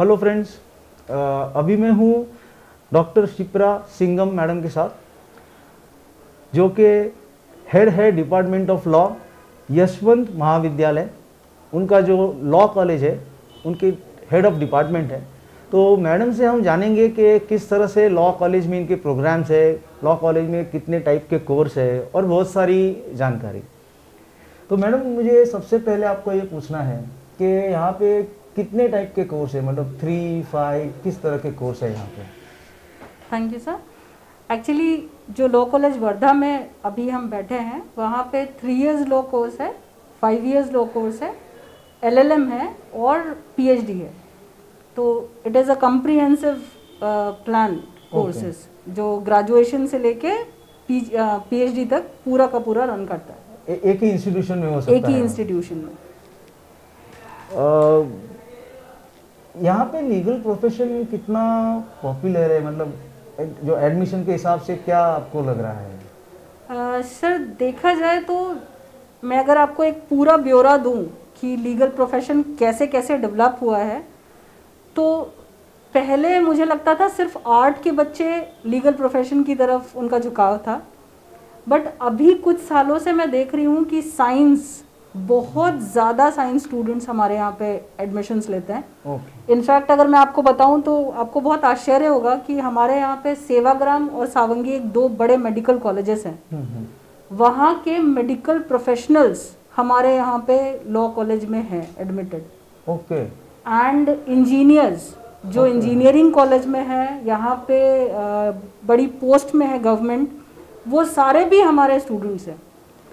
Hello friends, अभी मैं हूँ डॉक्टर शिप्रा सिंगम मैडम के साथ, जो कि हेड है डिपार्टमेंट ऑफ लॉ, यशवंत महाविद्यालय। उनका जो लॉ कॉलेज है, उनके हेड ऑफ डिपार्टमेंट है। तो मैडम से हम जानेंगे कि किस तरह से लॉ कॉलेज में इनके प्रोग्राम्स है, लॉ कॉलेज में कितने टाइप के कोर्स है और बहुत सारी जानकारी। तो मैडम, मुझे सबसे पहले आपको ये पूछना है कि यहाँ पे कितने टाइप के कोर्स है, मतलब 3, 5 किस तरह के कोर्स है यहाँ पे? Thank you sir. एक्चुअली जो लॉ कॉलेज वर्धा में अभी हम बैठे हैं, वहाँ पे 3 इयर्स लॉ कोर्स है, 5 इयर्स लॉ कोर्स है, LLM है और PhD है। तो it is a comprehensive plan courses जो ग्रेजुएशन से लेके PhD तक पूरा का पूरा रन करता है। एक ही इंस्टीट्यूशन में हो सकता है? एक ही इंस्टीट्यूशन में। यहाँ पे लीगल प्रोफेशन कितना पॉपुलर है, मतलब जो एडमिशन के हिसाब से क्या आपको लग रहा है? सर, देखा जाए तो मैं अगर आपको एक पूरा ब्यौरा दूं कि लीगल प्रोफेशन कैसे कैसे डेवलप हुआ है, तो पहले मुझे लगता था सिर्फ आर्ट के बच्चे लीगल प्रोफेशन की तरफ उनका झुकाव था, बट अभी कुछ सालों से मैं देख रही हूँ कि साइंस, बहुत ज़्यादा साइंस स्टूडेंट्स हमारे यहाँ पे एडमिशन्स लेते हैं। इनफैक्ट अगर मैं आपको बताऊँ तो आपको बहुत आश्चर्य होगा कि हमारे यहाँ पे सेवाग्राम और सावंगी एक 2 बड़े मेडिकल कॉलेजेस हैं। वहाँ के मेडिकल प्रोफेशनल्स हमारे यहाँ पे लॉ कॉलेज में हैं एडमिटेड। ओके। एंड इंजीनियर्स जो इंजीनियरिंग कॉलेज में है, यहाँ पे बड़ी पोस्ट में है गवर्नमेंट, वो सारे भी हमारे स्टूडेंट्स हैं।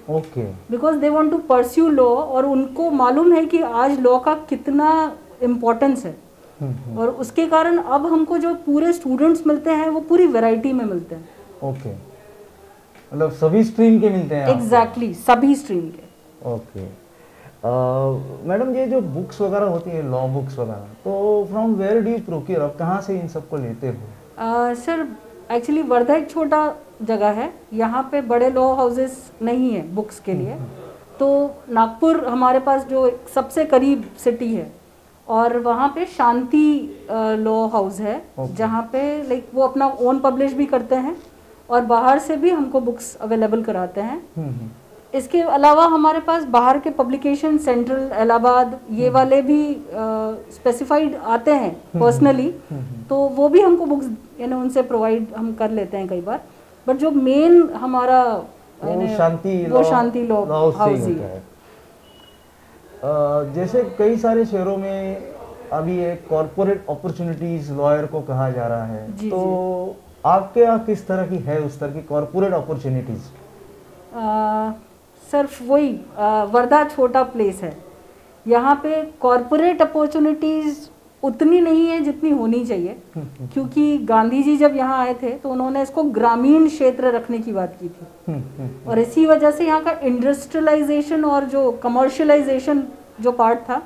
Okay. Because they want to pursue law, और उनको मालूम है कि आज लॉ का कितना इम्पोर्टेंस है। और उसके कारण अब हमको जो पूरे स्टूडेंट्स मिलते हैं वो पूरी वैरायटी में मिलते हैं। ओके, मतलब सभी स्ट्रीम के मिलते हैं? एग्जैक्टली, सभी स्ट्रीम के। ओके। मैडम, ये जो बुक्स वगैरह होती है, लॉ बुक्स वगैरह, तो from where do you procure, आप कहाँ से इन सबको लेते हो? सर, एक्चुअली वर्धा एक छोटा जगह है, यहाँ पे बड़े लॉ हाउसेस नहीं है बुक्स के लिए। तो नागपुर हमारे पास जो सबसे करीब सिटी है, और वहाँ पे शांति लॉ हाउस है, जहाँ पे लाइक वो अपना ओन पब्लिश भी करते हैं और बाहर से भी हमको बुक्स अवेलेबल कराते हैं। इसके अलावा हमारे पास बाहर के पब्लिकेशन, सेंट्रल, इलाहाबाद, ये वाले भी स्पेसिफाइड आते हैं पर्सनली, तो वो भी हमको बुक्स यानी उनसे प्रोवाइड हम कर लेते हैं कई बार। बट जो मेन हमारा वो शांति लॉ हाउस ही है। जैसे कई सारे शहरों में अभी एक कॉर्पोरेट अपॉर्चुनिटीज लॉयर को कहा जा रहा है, तो आपके यहाँ किस तरह की है उस तरह की कॉर्पोरेट अपॉर्चुनिटीज? सिर्फ वही वर्धा छोटा प्लेस है, यहाँ पे कॉर्पोरेट अपॉर्चुनिटीज़ उतनी नहीं है जितनी होनी चाहिए। क्योंकि गांधी जी जब यहाँ आए थे तो उन्होंने इसको ग्रामीण क्षेत्र रखने की बात की थी, और इसी वजह से यहाँ का इंडस्ट्रियलाइजेशन और जो कमर्शियलाइजेशन जो पार्ट था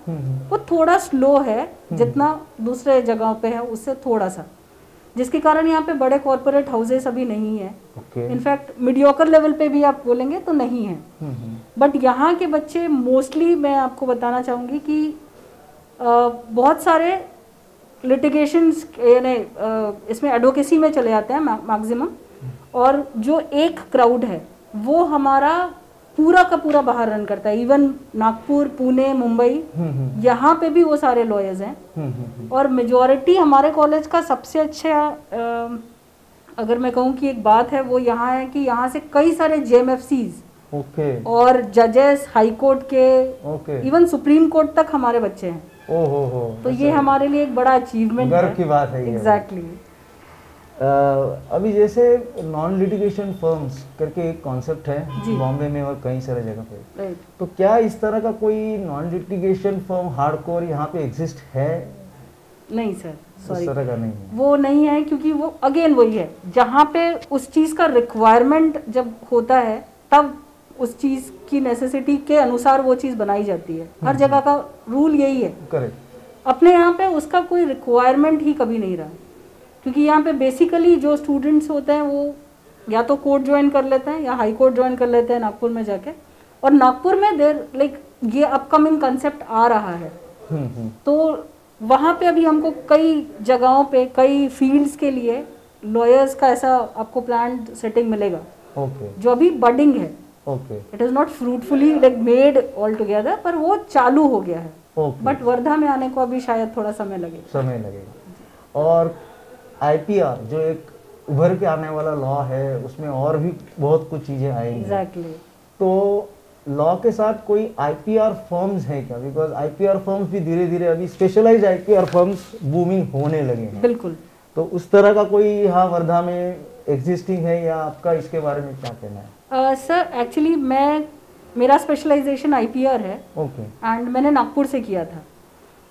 वो थोड़ा स्लो है, जितना दूसरे जगहों पे है उससे थोड़ा सा, जिसके कारण यहाँ पे बड़े कॉर्पोरेट हाउसेस अभी नहीं है। इनफैक्ट मीडियोकर लेवल पे भी आप बोलेंगे तो नहीं है। बट यहाँ के बच्चे मोस्टली, मैं आपको बताना चाहूँगी कि बहुत सारे लिटिगेशंस यानी इसमें एडवोकेसी में चले जाते हैं मैक्सिमम, और जो एक क्राउड है वो हमारा पूरा का पूरा बाहर रन करता है। इवन नागपुर, पुणे, मुंबई, यहाँ पे भी वो सारे लॉयर्स हैं। और मेजॉरिटी हमारे कॉलेज का सबसे अच्छा अगर मैं कहूँ कि एक बात है वो यहाँ है कि यहाँ से कई सारे JMFCs और जजेस, हाई कोर्ट के, इवन सुप्रीम कोर्ट तक हमारे बच्चे हैं। तो ये हमारे लिए एक बड़ा अचीवमेंट, गर्व की बात है। एग्जैक्टली। अभी जैसे नॉन लिटिगेशन फर्म्स करके एक कॉन्सेप्ट है बॉम्बे में और कई सारे जगह पे, तो क्या इस तरह का कोई नॉन लिटिगेशन फर्म हार्डकोर यहाँ पे एग्जिस्ट है? नहीं सर, सॉरी, तरह का नहीं है। वो नहीं है, क्योंकि वो अगेन वही है, जहाँ पे उस चीज़ का रिक्वायरमेंट जब होता है तब उस चीज़ की नेसेसिटी के अनुसार वो चीज़ बनाई जाती है। हर जगह का रूल यही है। करेक्ट। अपने यहाँ पे उसका कोई रिक्वायरमेंट ही कभी नहीं रहा, क्योंकि यहाँ पे बेसिकली जो स्टूडेंट्स होते हैं वो या तो कोर्ट ज्वाइन कर लेते हैं या हाई कोर्ट ज्वाइन कर लेते हैं नागपुर में जाके, और नागपुर में देर लाइक ये अपकमिंग कंसेप्ट आ रहा है, तो वहाँ पे अभी हमको कई जगहों पे कई फील्ड्स के लिए लॉयर्स का ऐसा आपको प्लान सेटिंग मिलेगा ओके जो अभी बडिंग है। Okay it is not fruitfully like made all together, पर वो चालू हो गया है। ओके बट वर्धा में आने को अभी शायद थोड़ा समय लगेगा। और आईपीआर जो एक उभर के आने वाला लॉ है, उसमें और भी बहुत कुछ चीज़ें आएंगी। एग्जैक्टली। तो लॉ के साथ कोई आईपीआर फर्म्स हैं क्या? बिकॉज आईपीआर फर्म्स भी धीरे धीरे अभी स्पेशलाइज्ड आईपीआर फर्म्स बूमिंग होने लगे हैं। बिल्कुल। तो उस तरह का कोई यहाँ वर्धा में एग्जिस्टिंग है या आपका इसके बारे में क्या कहना है? सर एक्चुअली मेरा स्पेशलाइजेशन आईपीआर है। ओके। एंड मैंने नागपुर से किया था,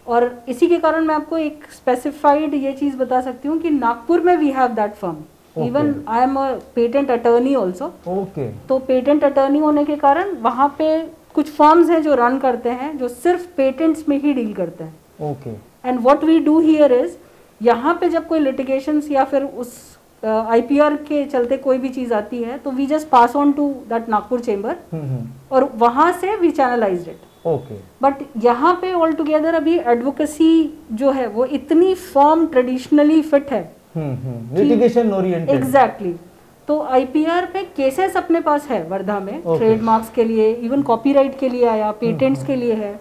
और इसी के कारण मैं आपको एक स्पेसिफाइड ये चीज़ बता सकती हूँ कि नागपुर में we have that firm. Even I am a patent attorney also. Okay. तो पेटेंट अटर्नी होने के कारण वहाँ पे कुछ फर्म्स हैं जो रन करते हैं, जो सिर्फ पेटेंट्स में ही डील करते हैं। Okay. And what we do here is, यहाँ पे जब कोई लिटिगेशंस या फिर उस आईपीआर के चलते कोई भी चीज़ आती है तो we just pass on to that Nagpur chamber, और वहाँ से we channelized it. Okay. But यहाँ पे ऑल टुगेदर अभी एडवोकेसी जो है वो इतनी फॉर्म ट्रेडिशनली फिट है, लिटिगेशन ओरिएंटेड। एग्जैक्टली। तो आईपीआर पे केसेस अपने पास है वर्धा में, ट्रेडमार्क्स के लिए, इवन कॉपीराइट के लिए आया, पेटेंट्स के लिए है,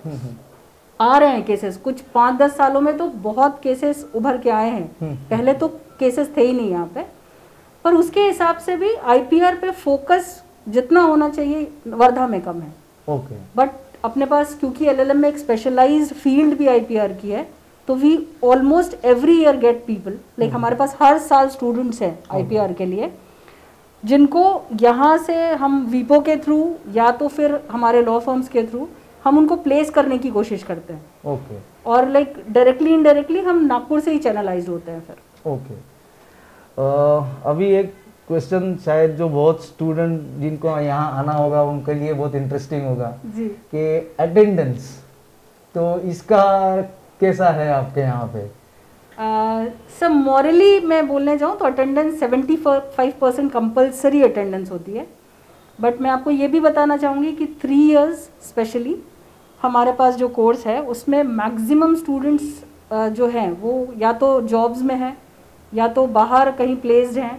आ रहे हैं केसेस। कुछ 5-10 सालों में तो बहुत केसेस उभर के आए हैं। पहले तो केसेस थे ही नहीं यहाँ पे, पर उसके हिसाब से भी आईपीआर पे फोकस जितना होना चाहिए वर्धा में कम है। ओके। बट अपने पास क्योंकि एलएलएम में एक स्पेशलाइज्ड फील्ड भी आईपीआर की है, तो we almost every year get people, like हमारे पास हर साल स्टूडेंट्स हैं आईपीआर के लिए, जिनको यहाँ से हम वीपो के थ्रू या तो फिर हमारे लॉ फर्म्स के थ्रू हम उनको प्लेस करने की कोशिश करते हैं। ओके। और लाइक डायरेक्टली इनडायरेक्टली हम नागपुर से ही चैनलाइज होते हैं फिर। ओके। अभी एक क्वेश्चन शायद जो बहुत स्टूडेंट जिनको यहाँ आना होगा उनके लिए बहुत इंटरेस्टिंग होगा जी, कि अटेंडेंस, तो इसका कैसा है आपके यहाँ पे? सर मॉरली मैं बोलने जाऊँ तो अटेंडेंस 75% कंपल्सरी अटेंडेंस होती है। बट मैं आपको ये भी बताना चाहूँगी कि 3 इयर्स स्पेशली हमारे पास जो कोर्स है उसमें मैक्सिमम स्टूडेंट्स जो हैं वो या तो जॉब्स में हैं, या तो बाहर कहीं प्लेस्ड हैं,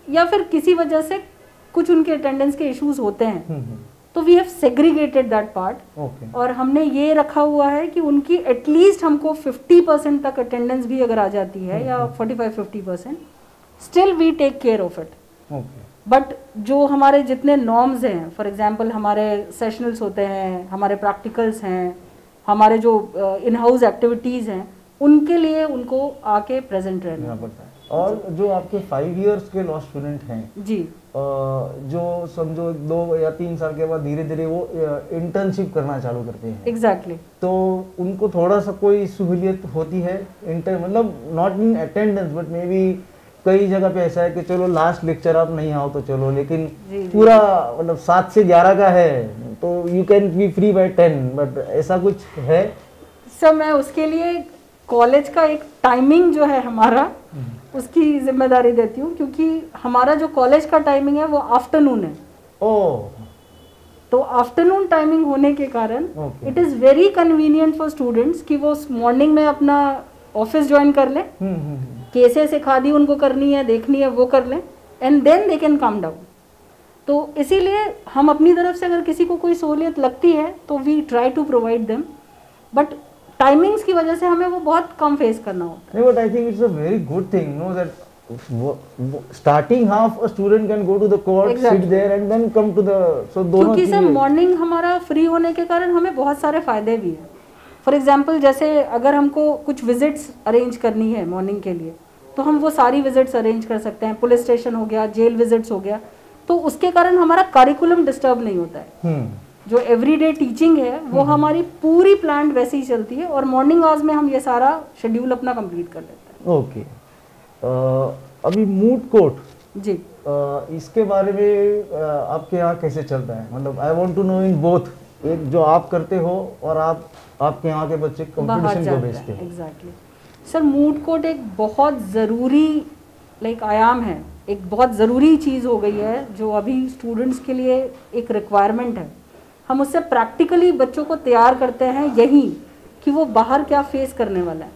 या फिर किसी वजह से कुछ उनके अटेंडेंस के इश्यूज होते हैं। तो we have segregated that part. और हमने ये रखा हुआ है कि उनकी एटलीस्ट हमको 50% तक अटेंडेंस भी अगर आ जाती है या 45-50%, still we take care of it. But जो हमारे जितने नॉर्म्स हैं, फॉर एग्जांपल हमारे सेशनल्स होते हैं, हमारे प्रैक्टिकल्स हैं, हमारे जो इन हाउस एक्टिविटीज़ हैं, उनके लिए उनको आके प्रेजेंट रहना पड़ता है। और जो आपके 5 इयर्स के लॉ स्टूडेंट हैं जी, जो समझो 2 या 3 साल के बाद धीरे धीरे वो इंटर्नशिप करना चालू करते हैं। एग्जैक्टली। तो उनको थोड़ा सा कोई सहूलियत होती है मतलब not in attendance but may be कई जगह पे ऐसा है कि चलो लास्ट लेक्चर आप नहीं आओ तो चलो, लेकिन पूरा मतलब 7 से 11 का है तो you can be free by 10, but ऐसा कुछ है? सर मैं उसके लिए कॉलेज का एक टाइमिंग जो है हमारा, उसकी जिम्मेदारी देती हूँ, क्योंकि हमारा जो कॉलेज का टाइमिंग है वो आफ्टरनून है। ओह। तो आफ्टरनून टाइमिंग होने के कारण it is very convenient for students कि वो मॉर्निंग में अपना ऑफिस ज्वाइन कर लें, केसेस एक आदि उनको करनी है, देखनी है, वो कर लें, and then they can come down. तो इसीलिए हम अपनी तरफ से अगर किसी को कोई सहूलियत लगती है तो we try to provide them, but timings की वजह से हमें वो बहुत कम फेस करना होता है। नहीं, but I think it's a very good thing no that starting half a student can go to the court, sit there and then come to the, so दोनों। क्योंकि सर मॉर्निंग हमारा फ्री होने के कारण हमें बहुत सारे फायदे भी हैं। फॉर एग्जांपल जैसे अगर हमको कुछ विजिट्स अरेंज करनी है मॉर्निंग के लिए, तो हम वो सारी विजिट्स अरेंज कर सकते हैं। पुलिस स्टेशन हो गया, जेल विजिट्स हो गया, तो उसके कारण हमारा करिकुलम डिस्टर्ब नहीं होता है। जो एवरीडे टीचिंग है वो हमारी पूरी प्लान वैसे ही चलती है, और मॉर्निंग आवर्स में हम ये सारा शेड्यूल अपना कंप्लीट कर लेते हैं। ओके। अभी मूट कोर्ट जी, इसके बारे में आपके यहाँ कैसे चलता है? मतलब I want to know in both, एक जो आप करते हो और आपके यहाँ के बच्चे कंपटीशन को भेजते हैं। एग्जैक्टली सर, मूट कोर्ट एक बहुत ज़रूरी आयाम है, एक बहुत ज़रूरी चीज़ हो गई है जो अभी स्टूडेंट्स के लिए एक रिक्वायरमेंट है। हम उससे प्रैक्टिकली बच्चों को तैयार करते हैं यही कि वो बाहर क्या फेस करने वाला है।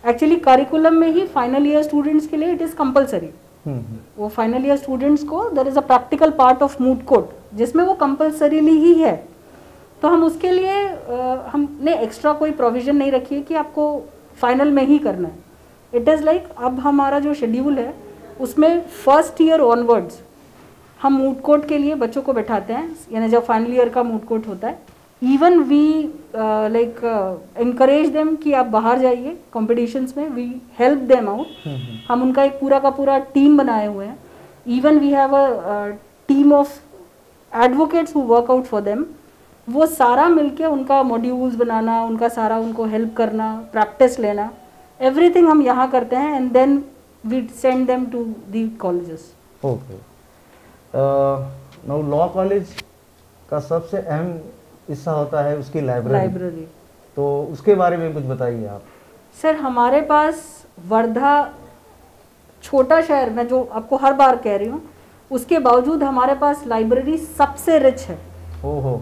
एक्चुअली करिकुलम में ही फाइनल ईयर स्टूडेंट्स के लिए इट इज़ कंपलसरी। वो फाइनल ईयर स्टूडेंट्स को there is a practical part of moot court जिसमें वो कंपलसरीली ही है। तो हम उसके लिए हमने एक्स्ट्रा कोई प्रोविज़न नहीं रखी है कि आपको फाइनल में ही करना है। इट इज़ लाइक अब हमारा जो शेड्यूल है उसमें फर्स्ट ईयर ऑनवर्ड्स हम मूट कोर्ट के लिए बच्चों को बैठाते हैं, यानी जब फाइनल ईयर का मूट कोर्ट होता है even we like encourage them कि आप बाहर जाइए कॉम्पिटिशन्स में, वी हेल्प देम आउट। हम उनका एक पूरा का पूरा टीम बनाए हुए हैं। Even we have a team of advocates who work out for them. वो सारा मिलके उनका मॉड्यूल्स बनाना, उनका सारा उनको हेल्प करना, प्रैक्टिस लेना, एवरीथिंग हम यहाँ करते हैं and then we send them to the colleges. Okay, now law college का सबसे अहम हिस्सा होता है उसकी लाइब्रेरी, तो उसके बारे में कुछ बताइए आप। सर हमारे पास वर्धा छोटा शहर, मैं जो आपको हर बार कह रही हूँ, उसके बावजूद हमारे पास लाइब्रेरी सबसे रिच है। ओहो।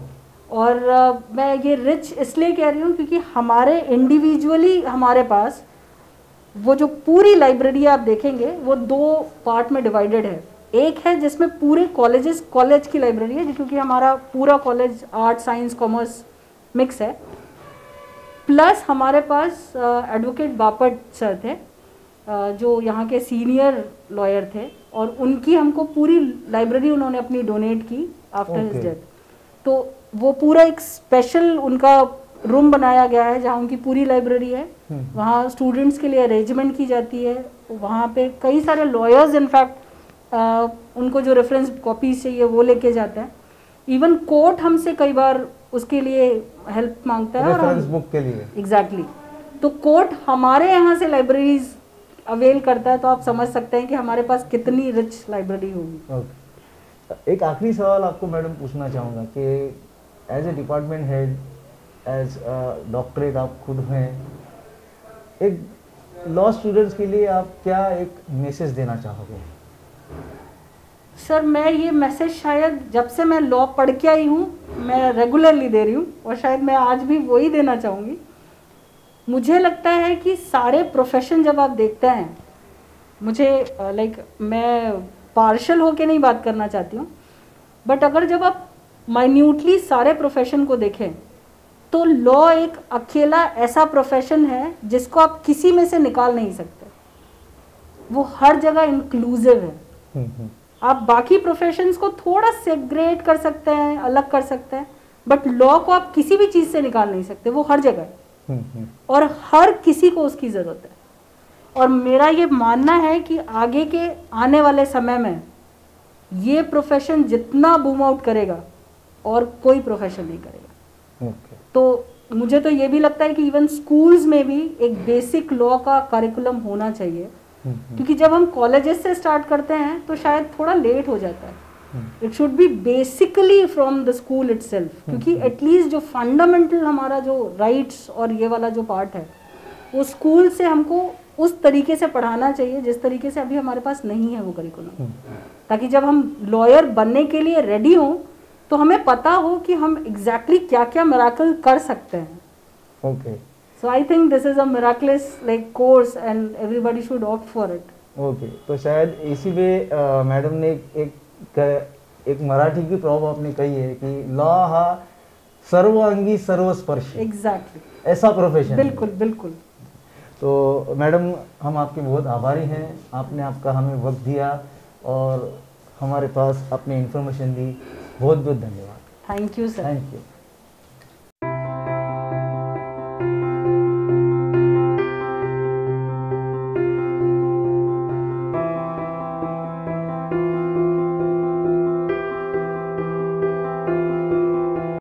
और मैं ये रिच इसलिए कह रही हूँ क्योंकि हमारे इंडिविजुअली हमारे पास वो जो पूरी लाइब्रेरी आप देखेंगे वो 2 पार्ट में डिवाइडेड है। एक है जिसमें पूरे कॉलेज की लाइब्रेरी है क्योंकि हमारा पूरा college art science commerce mix है, प्लस हमारे पास एडवोकेट बापट सर थे जो यहाँ के सीनियर लॉयर थे और उनकी हमको पूरी लाइब्रेरी उन्होंने अपनी डोनेट की आफ्टर हिज डेथ। तो वो पूरा एक स्पेशल उनका रूम बनाया गया है जहाँ उनकी पूरी लाइब्रेरी है। वहाँ स्टूडेंट्स के लिए अरेंजमेंट की जाती है। वहाँ पे कई सारे लॉयर्स इनफैक्ट उनको जो रेफरेंस कॉपीज चाहिए वो लेके जाते हैं। इवन कोर्ट हमसे कई बार उसके लिए हेल्प मांगता है रेफरेंस बुक के लिए। एग्जैक्टली। तो कोर्ट हमारे यहाँ से लाइब्रेरीज अवेल करता है, तो आप समझ सकते हैं कि हमारे पास कितनी रिच लाइब्रेरी होगी। एक आखिरी सवाल आपको मैडम पूछना चाहूँगा कि as a department head, as doctorate आप खुद हैं, एक लॉ स्टूडेंट्स के लिए आप क्या एक मैसेज देना चाहोगे? सर मैं ये मैसेज शायद जब से मैं लॉ पढ़ के आई हूँ मैं रेगुलरली दे रही हूँ और शायद मैं आज भी वही देना चाहूँगी। मुझे लगता है कि सारे प्रोफेशन जब आप देखते हैं, मुझे लाइक मैं पार्शल होके नहीं बात करना चाहती हूँ, बट अगर जब आप माइन्यूटली सारे प्रोफेशन को देखें तो लॉ एक अकेला ऐसा प्रोफेशन है जिसको आप किसी में से निकाल नहीं सकते। वो हर जगह इंक्लूसिव है। आप बाकी प्रोफेशंस को थोड़ा सेग्रेट कर सकते हैं, अलग कर सकते हैं, बट लॉ को आप किसी भी चीज़ से निकाल नहीं सकते। वो हर जगह है और हर किसी को उसकी ज़रूरत है। और मेरा ये मानना है कि आगे के आने वाले समय में ये प्रोफेशन जितना बूम आउट करेगा और कोई प्रोफेशन नहीं करेगा। तो मुझे तो ये भी लगता है कि इवन स्कूल्स में भी एक बेसिक लॉ का करिकुलम होना चाहिए, क्योंकि जब हम कॉलेजेस से स्टार्ट करते हैं तो शायद थोड़ा लेट हो जाता है। It should be basically from the school itself, क्योंकि एटलीस्ट जो फंडामेंटल हमारा जो राइट्स और ये वाला जो पार्ट है वो स्कूल से हमको उस तरीके से पढ़ाना चाहिए जिस तरीके से अभी हमारे पास नहीं है वो करिकुलम, ताकि जब हम लॉयर बनने के लिए रेडी हों तो हमें पता हो कि हम एग्जैक्टली क्या क्या मिरेकल कर सकते हैं। Okay, so I think this is a miracles like course and everybody should opt for it. Okay, तो शायद इसी में मैडम ने एक मराठी की प्रॉब आपने कही है कि लॉ हा सर्वांगी सर्वस्पर्शी। एग्जैक्टली, ऐसा प्रोफेशन। बिल्कुल बिल्कुल। तो मैडम हम आपके बहुत आभारी हैं, आपने आपका हमें वक्त दिया और हमारे पास अपनी इन्फॉर्मेशन दी। बहुत बहुत धन्यवाद। Thank you sir. Thank you.